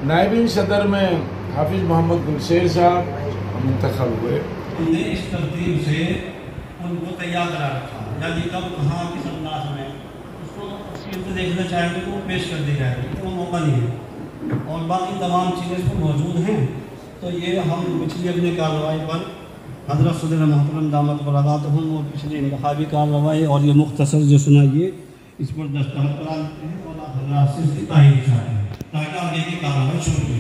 नायब सदर में हाफिज मोहम्मद गुलशेर साहब मुंतखब हुए। हमने इस तरतीब से उनको तैयार करा रखा, यानी कब कहाँ किस अंदाज में उसको तफसील से देखना चाहेंगे तो वो पेश कर दी जाएगी, इतना मौका नहीं है। और बाकी तमाम चीज़ें इस पर मौजूद हैं। तो ये हम पिछली अपनी कार्रवाई पर हज़रत सदर मोहतरम दामत बरक़ातुहुम और पिछली इंतखाबी कार्रवाई और ये मुख्तसर जो सुनाइए इस पर दस्तखत करा देते हैं और आप हज़रात से इसकी तारीफ चाहते हैं ताकि आगे की कार्रवाई शुरू हुई।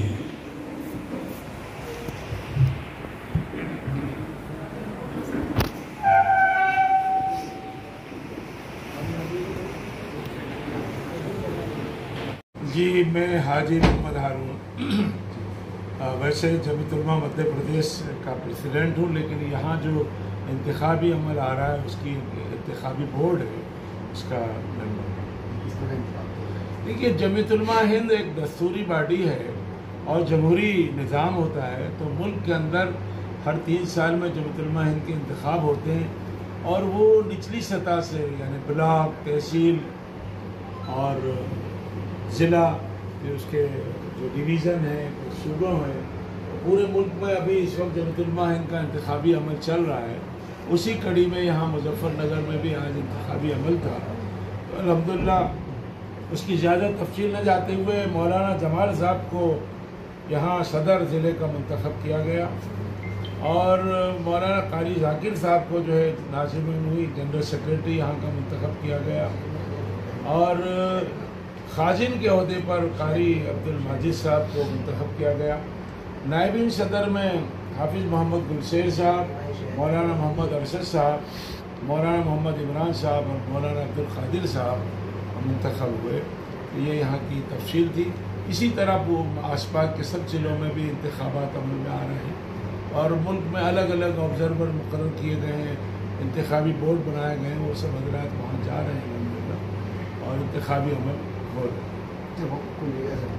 जी, मैं हाजी मोहम्मद हारून वैसे जमीयत-उलमा मध्य प्रदेश का प्रेसिडेंट हूँ, लेकिन यहाँ जो इंतखाबी अमल आ रहा है उसकी इंतखाबी बोर्ड है उसका मेंबर। देखिए, जमीयत-उलमा हिंद एक दस्तूरी बॉडी है और जमहूरी निज़ाम होता है, तो मुल्क के अंदर हर 3 साल में जमीयत-उलमा हिंद के इंतखाब होते हैं और वो निचली सतह से यानी ब्लॉक, तहसील और ज़िला, फिर उसके जो डिवीज़न है, सूबों है, पूरे मुल्क में अभी इस वक्त जमीयत-उलमा हिंद का इंतखाबी अमल चल रहा है। उसी कड़ी में यहाँ मुजफ्फरनगर में भी आज इंतखाबी अमल था। तो अल्हम्दुलिल्लाह उसकी ज़्यादा तफसील न जाते हुए मौलाना जमाल साहब को यहाँ सदर ज़िले का मुंतखब किया गया और मौलाना कारी ज़ाकिर साहब को जो है नाज़िम-ए-नूरी जनरल सेक्रेटरी यहाँ का मुंतखब किया गया और खाजिन के अहदे पर कारी अब्दुल माजिद साहब को मुंतखब किया गया। नायब सदर में हाफिज मोहम्मद गुलशेर साहब, मौलाना मोहम्मद अरशद साहब, मौलाना मोहम्मद इमरान साहब और मौलाना अब्दुल कादिर साहब मुंतखब हुए। ये यहाँ की तफसील थी। इसी तरह वो आसपास के सब ज़िलों में भी इंतखाबात अमल में आ रहे हैं और मुल्क में अलग अलग ऑब्जर्वर मुकर्रर किए गए हैं, इंतखाबी बोर्ड बनाए गए हैं, वो सब हज़रात वहाँ जा रहे हैं और इंतखाबी अमल हो रहा है।